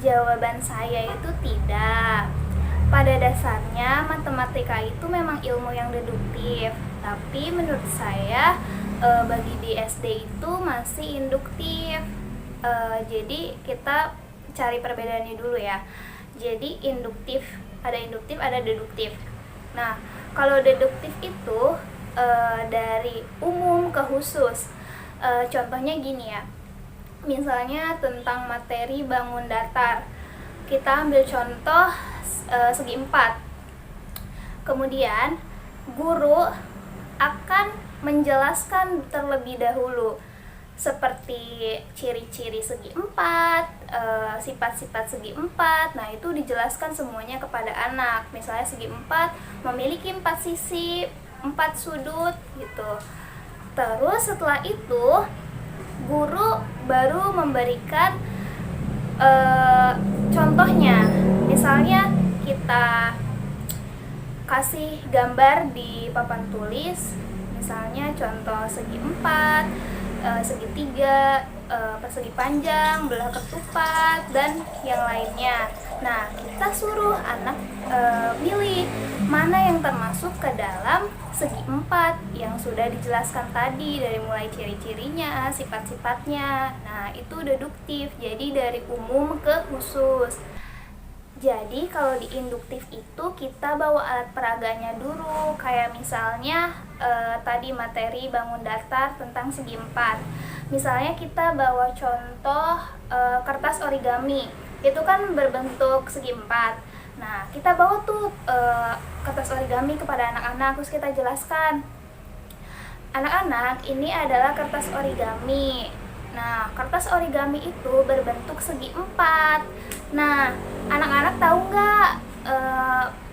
jawaban saya itu tidak. Pada dasarnya matematika itu memang ilmu yang deduktif, tapi menurut saya bagi di SD itu masih induktif. Jadi kita cari perbedaannya dulu ya. Jadi induktif, ada deduktif. Nah, kalau deduktif itu dari umum ke khusus. Contohnya gini ya, misalnya tentang materi bangun datar, kita ambil contoh segi 4. Kemudian guru akan menjelaskan terlebih dahulu seperti ciri-ciri segi 4, sifat-sifat segi 4. Nah, itu dijelaskan semuanya kepada anak. Misalnya segi 4 memiliki 4 sisi, 4 sudut gitu. Terus setelah itu guru baru memberikan contohnya. Misalnya kita kasih gambar di papan tulis, misalnya contoh segi 4, segi 3, persegi panjang, belah ketupat, dan yang lainnya. Nah, kita suruh anak milih mana yang termasuk ke dalam segi 4 yang sudah dijelaskan tadi, dari mulai ciri-cirinya, sifat-sifatnya. Nah, itu deduktif, jadi dari umum ke khusus. Jadi kalau di induktif itu kita bawa alat peraganya dulu, kayak misalnya tadi materi bangun datar tentang segi 4. Misalnya kita bawa contoh kertas origami, itu kan berbentuk segi 4. Nah, kita bawa tuh kertas origami kepada anak-anak, terus kita jelaskan, anak-anak, ini adalah kertas origami. Nah, kertas origami itu berbentuk segi 4. Nah, anak-anak tahu nggak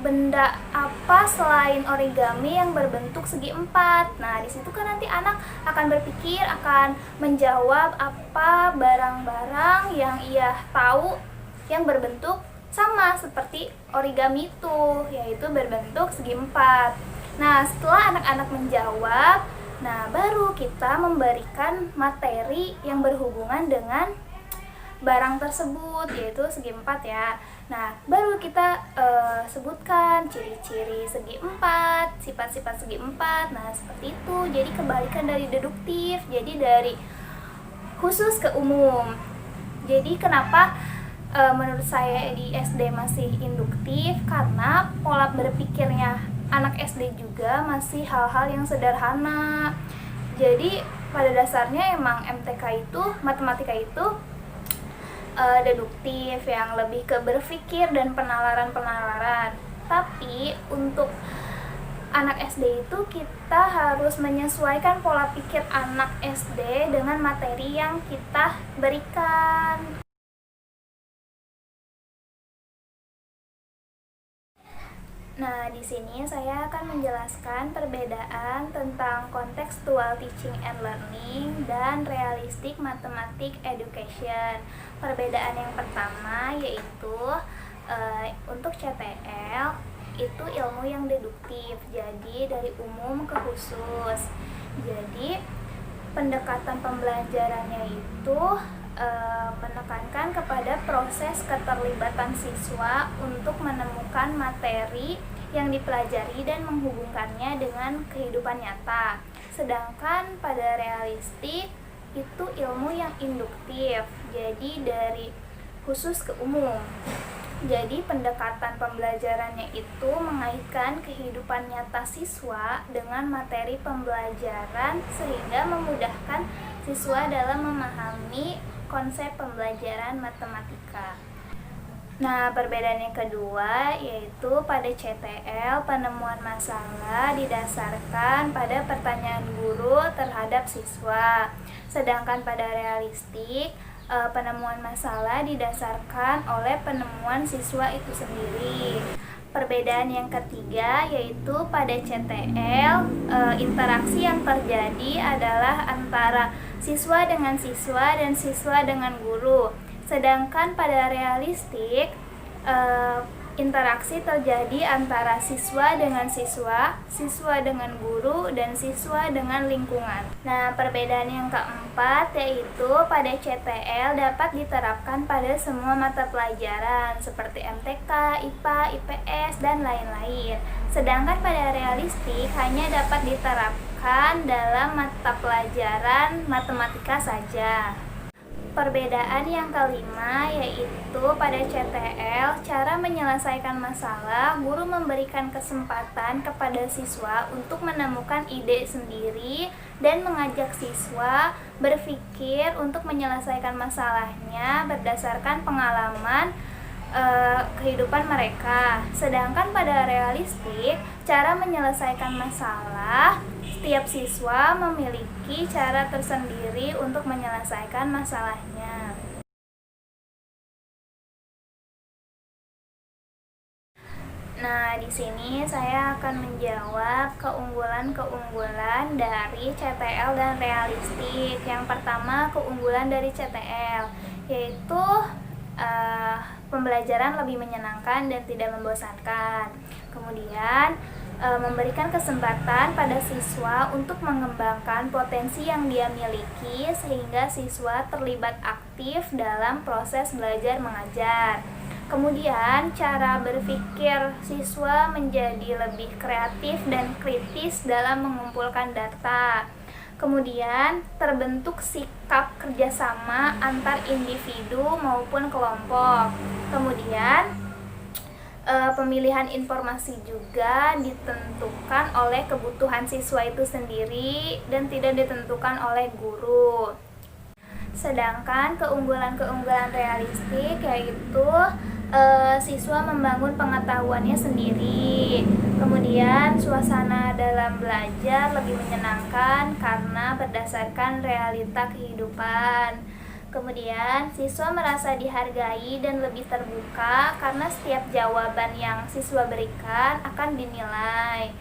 benda apa selain origami yang berbentuk segi 4? Nah, di situ kan nanti anak akan berpikir, akan menjawab apa barang-barang yang ia tahu yang berbentuk sama seperti origami itu, yaitu berbentuk segi 4. Nah, setelah anak-anak menjawab, nah baru kita memberikan materi yang berhubungan dengan barang tersebut, yaitu segi 4 ya. Nah, baru kita sebutkan ciri-ciri segi 4, sifat-sifat segi 4. Nah, seperti itu. Jadi kebalikan dari deduktif, jadi dari khusus ke umum. Jadi kenapa menurut saya di SD masih induktif? Karena pola berpikirnya anak SD juga masih hal-hal yang sederhana. Jadi pada dasarnya emang MTK itu, matematika itu deduktif, yang lebih ke berpikir dan penalaran-penalaran. Tapi untuk anak SD itu kita harus menyesuaikan pola pikir anak SD dengan materi yang kita berikan. Nah, di sini saya akan menjelaskan perbedaan tentang contextual teaching and learning dan realistic mathematics education. Perbedaan yang pertama yaitu untuk CTL itu ilmu yang deduktif, jadi dari umum ke khusus. Jadi pendekatan pembelajarannya itu menekankan kepada proses keterlibatan siswa untuk menemukan materi yang dipelajari dan menghubungkannya dengan kehidupan nyata. Sedangkan pada realistik itu ilmu yang induktif, jadi dari khusus ke umum. Jadi pendekatan pembelajarannya itu mengaitkan kehidupan nyata siswa dengan materi pembelajaran sehingga memudahkan siswa dalam memahami konsep pembelajaran matematika. Nah, perbedaan yang kedua yaitu pada CTL penemuan masalah didasarkan pada pertanyaan guru terhadap siswa. Sedangkan pada realistik penemuan masalah didasarkan oleh penemuan siswa itu sendiri. Perbedaan yang ketiga yaitu pada CTL interaksi yang terjadi adalah antara siswa dengan siswa dan siswa dengan guru. Sedangkan pada realistik interaksi terjadi antara siswa dengan siswa, siswa dengan guru, dan siswa dengan lingkungan. Nah, perbedaan yang keempat yaitu pada CTL dapat diterapkan pada semua mata pelajaran seperti MTK, IPA, IPS, dan lain-lain. Sedangkan pada realistik hanya dapat diterapkan dalam mata pelajaran matematika saja. Perbedaan yang kelima yaitu pada CTL, cara menyelesaikan masalah, guru memberikan kesempatan kepada siswa untuk menemukan ide sendiri dan mengajak siswa berpikir untuk menyelesaikan masalahnya berdasarkan pengalaman kehidupan mereka. Sedangkan pada realistik, cara menyelesaikan masalah, setiap siswa memiliki cara tersendiri untuk menyelesaikan masalahnya. Nah, di sini saya akan menjawab keunggulan-keunggulan dari CTL dan realistik. Yang pertama, keunggulan dari CTL yaitu pembelajaran lebih menyenangkan dan tidak membosankan. Kemudian memberikan kesempatan pada siswa untuk mengembangkan potensi yang dia miliki sehingga siswa terlibat aktif dalam proses belajar mengajar. Kemudian cara berpikir siswa menjadi lebih kreatif dan kritis dalam mengumpulkan data. Kemudian terbentuk sikap kerjasama antar individu maupun kelompok. Kemudian pemilihan informasi juga ditentukan oleh kebutuhan siswa itu sendiri dan tidak ditentukan oleh guru. Sedangkan keunggulan-keunggulan realistik yaitu siswa membangun pengetahuannya sendiri. Kemudian suasana dalam belajar lebih menyenangkan karena berdasarkan realita kehidupan. Kemudian siswa merasa dihargai dan lebih terbuka karena setiap jawaban yang siswa berikan akan dinilai.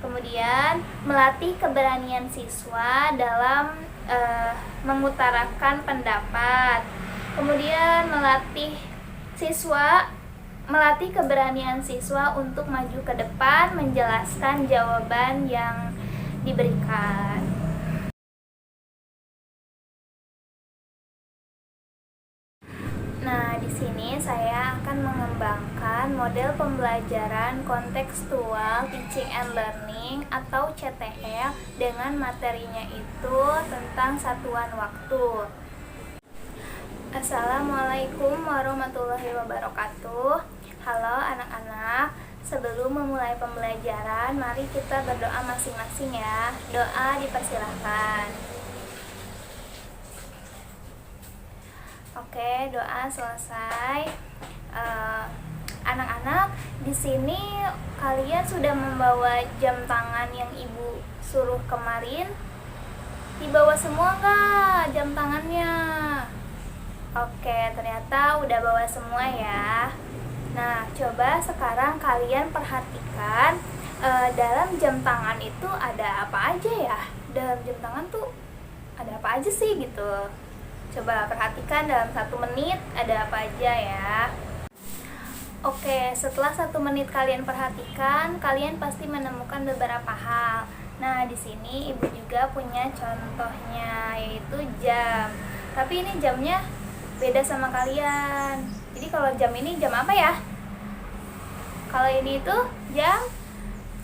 Kemudian melatih keberanian siswa dalam mengutarakan pendapat. Kemudian melatih keberanian siswa untuk maju ke depan menjelaskan jawaban yang diberikan. Nah, di sini saya akan mengembangkan model pembelajaran kontekstual teaching and learning atau CTL dengan materinya itu tentang satuan waktu. Assalamualaikum warahmatullahi wabarakatuh. Halo anak-anak, sebelum memulai pembelajaran, mari kita berdoa masing-masing ya. Doa dipersilahkan. Oke, doa selesai. Anak-anak, di sini kalian sudah membawa jam tangan yang ibu suruh kemarin? Dibawa semua nggak jam tangannya? Oke, ternyata udah bawa semua ya. Nah, coba sekarang kalian perhatikan dalam jam tangan itu ada apa aja ya? Dalam jam tangan tuh ada apa aja sih gitu? Coba perhatikan dalam 1 menit ada apa aja ya. Oke, setelah 1 menit kalian perhatikan, kalian pasti menemukan beberapa hal. Nah, di sini ibu juga punya contohnya, yaitu jam. Tapi ini jamnya beda sama kalian. Jadi kalau jam ini jam apa ya? Kalau ini itu jam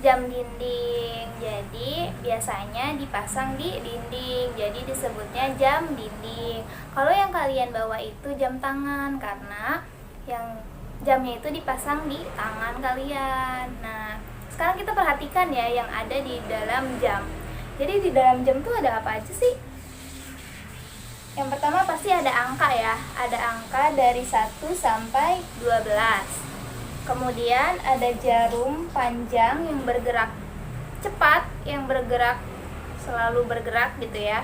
dinding. Jadi biasanya dipasang di dinding. Jadi disebutnya jam dinding. Kalau yang kalian bawa itu jam tangan karena yang jamnya itu dipasang di tangan kalian. Nah, sekarang kita perhatikan ya yang ada di dalam jam. Jadi di dalam jam tuh ada apa aja sih? Yang pertama pasti ada angka ya. Ada angka dari 1 sampai 12. Kemudian ada jarum panjang yang bergerak cepat, yang selalu bergerak gitu ya.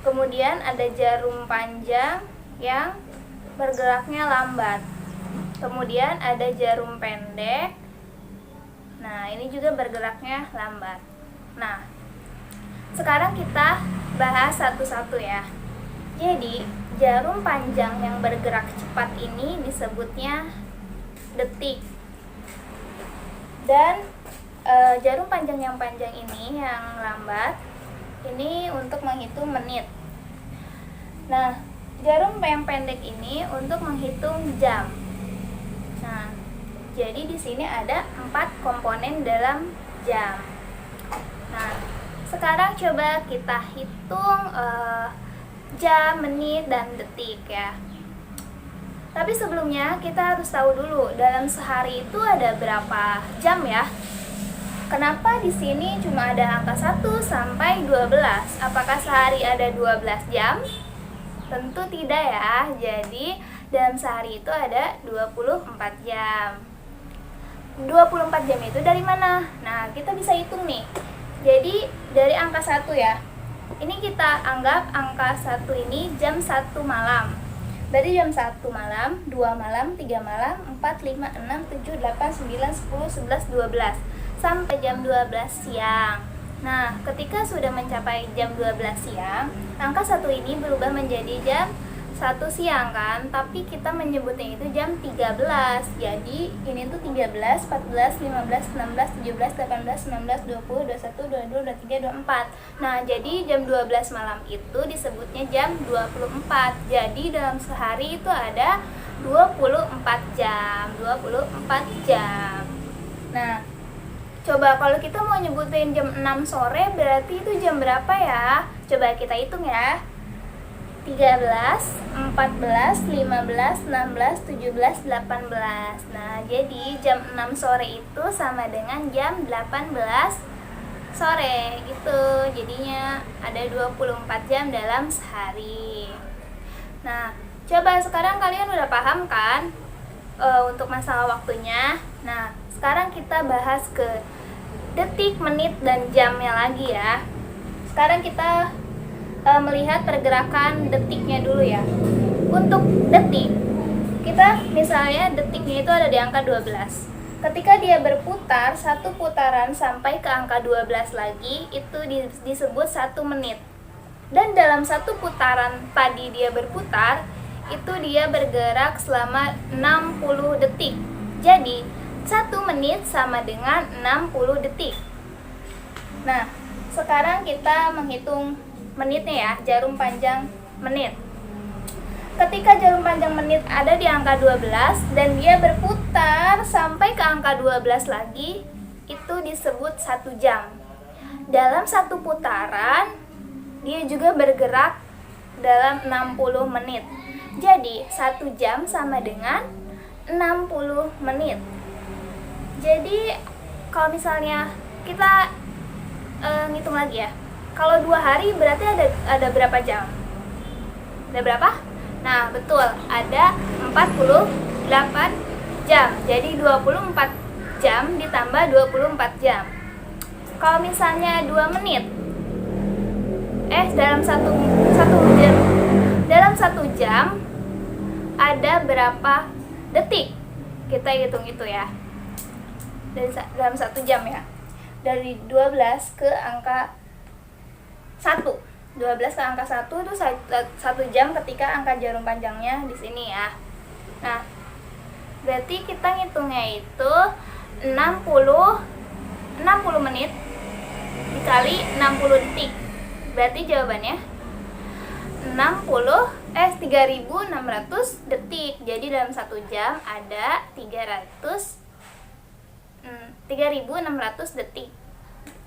Kemudian ada jarum panjang yang bergeraknya lambat. Kemudian ada jarum pendek. Nah, ini juga bergeraknya lambat. Nah, sekarang kita bahas satu-satu ya. Jadi, jarum panjang yang bergerak cepat ini disebutnya detik. Dan jarum panjang yang panjang ini yang lambat ini untuk menghitung menit. Nah, jarum yang pendek ini untuk menghitung jam. Nah, jadi di sini ada 4 komponen dalam jam. Nah, sekarang coba kita hitung jam, menit, dan detik ya. Tapi sebelumnya kita harus tahu dulu dalam sehari itu ada berapa jam ya. Kenapa di sini cuma ada angka 1 sampai 12? Apakah sehari ada 12 jam? Tentu tidak ya. Jadi dalam sehari itu ada 24 jam. 24 jam itu dari mana? Nah, kita bisa hitung nih. Jadi dari angka 1 ya. Ini kita anggap angka 1 ini jam 1 malam. Dari jam 1 malam, 2 malam, 3 malam, 4, 5, 6, 7, 8, 9, 10, 11, 12 sampai jam 12 siang. Nah, ketika sudah mencapai jam 12 siang, angka 1 ini berubah menjadi jam 1 siang kan, tapi kita menyebutnya itu jam 13. Jadi ini tuh 13, 14, 15, 16, 17, 18, 19, 20, 21, 22, 23, 24. Nah, jadi jam 12 malam itu disebutnya jam 24. Jadi dalam sehari itu ada 24 jam. 24 jam. Nah, coba kalau kita mau nyebutin jam 6 sore berarti itu jam berapa ya? Coba kita hitung ya. 13, 14, 15, 16, 17, 18. Nah, jadi jam 6 sore itu sama dengan jam 18 sore gitu. Jadinya ada 24 jam dalam sehari. Nah, coba sekarang kalian udah paham kan untuk masalah waktunya. Nah, sekarang kita bahas ke detik, menit, dan jamnya lagi ya. Sekarang kita melihat pergerakan detiknya dulu ya. Untuk detik, kita misalnya detiknya itu ada di angka 12. Ketika dia berputar, satu putaran sampai ke angka 12 lagi, itu disebut 1 menit. Dan dalam satu putaran tadi dia berputar, itu dia bergerak selama 60 detik. Jadi, 1 menit sama dengan 60 detik. Nah, sekarang kita menghitung menitnya ya, jarum panjang menit. Ketika jarum panjang menit ada di angka 12 dan dia berputar sampai ke angka 12 lagi, itu disebut 1 jam. Dalam satu putaran, dia juga bergerak dalam 60 menit. Jadi, 1 jam sama dengan 60 menit. Jadi, kalau misalnya kita ngitung lagi ya. Kalau 2 hari berarti ada berapa jam? Ada berapa? Nah, betul, ada 48 jam. Jadi 24 jam ditambah 24 jam. Kalau misalnya 2 menit, dalam satu jam ada berapa detik? Kita hitung itu ya. Dalam 1 jam ya. Dari 12 ke angka 1. 12 ke angka 1 itu 1 jam ketika angka jarum panjangnya di sini ya. Nah, berarti kita ngitungnya itu 60 menit dikali 60 detik. Berarti jawabannya 3600 detik. Jadi dalam 1 jam ada 3600 detik.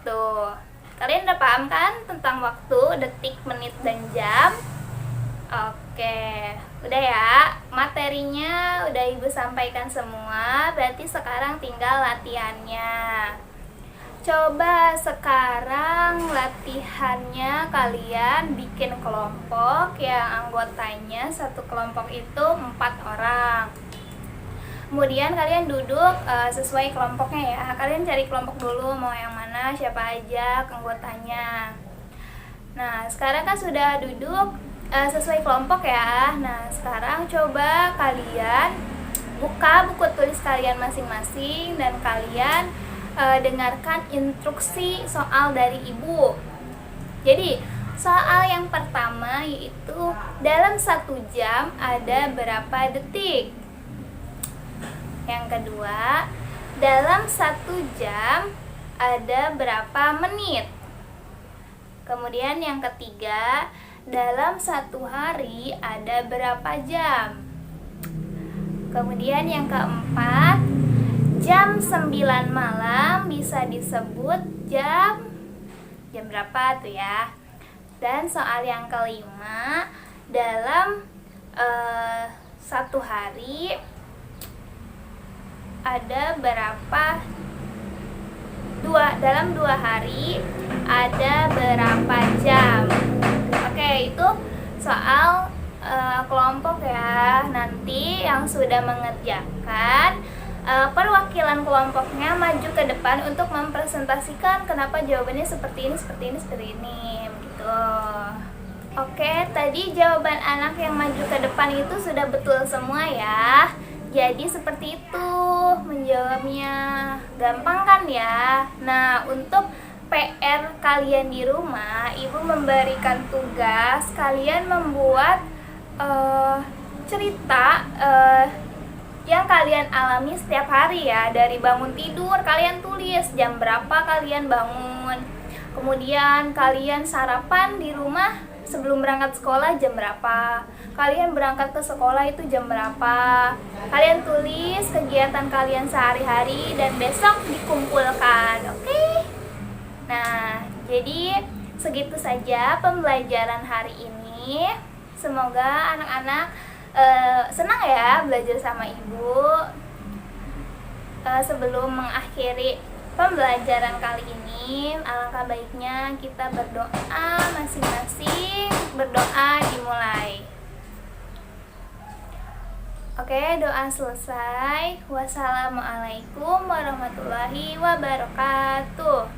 Tuh. Kalian udah paham kan tentang waktu, detik, menit, dan jam? Oke, udah ya. Materinya udah Ibu sampaikan semua, berarti sekarang tinggal latihannya. Coba sekarang latihannya kalian bikin kelompok yang anggotanya satu kelompok itu 4 orang. Kemudian kalian duduk sesuai kelompoknya ya. Kalian cari kelompok dulu mau yang mana, siapa aja anggotanya. Nah, sekarang kan sudah duduk sesuai kelompok ya. Nah, sekarang coba kalian buka buku tulis kalian masing-masing dan kalian dengarkan instruksi soal dari Ibu. Jadi, soal yang pertama yaitu dalam 1 jam ada berapa detik? Yang kedua, dalam 1 jam ada berapa menit? Kemudian yang ketiga, dalam 1 hari ada berapa jam? Kemudian yang keempat, jam 9 malam bisa disebut jam berapa tuh ya? Dan soal yang kelima, dalam 1 hari ada berapa dalam 2 hari ada berapa jam? Oke, itu soal kelompok ya. Nanti yang sudah mengerjakan, perwakilan kelompoknya maju ke depan untuk mempresentasikan kenapa jawabannya seperti ini gitu. Oke, tadi jawaban anak yang maju ke depan itu sudah betul semua ya. Jadi seperti itu menjawabnya. Gampang kan ya? Nah, untuk PR kalian di rumah, Ibu memberikan tugas kalian membuat cerita yang kalian alami setiap hari ya. Dari bangun tidur kalian tulis jam berapa kalian bangun, kemudian kalian sarapan di rumah sebelum berangkat sekolah jam berapa, kalian berangkat ke sekolah itu jam berapa, kalian tulis kegiatan kalian sehari-hari dan besok dikumpulkan. Oke? Nah, jadi segitu saja pembelajaran hari ini. Semoga anak-anak senang ya belajar sama Ibu. Sebelum mengakhiri pembelajaran kali ini, alangkah baiknya kita berdoa masing-masing. Berdoa dimulai. Oke, doa selesai. Wassalamualaikum warahmatullahi wabarakatuh.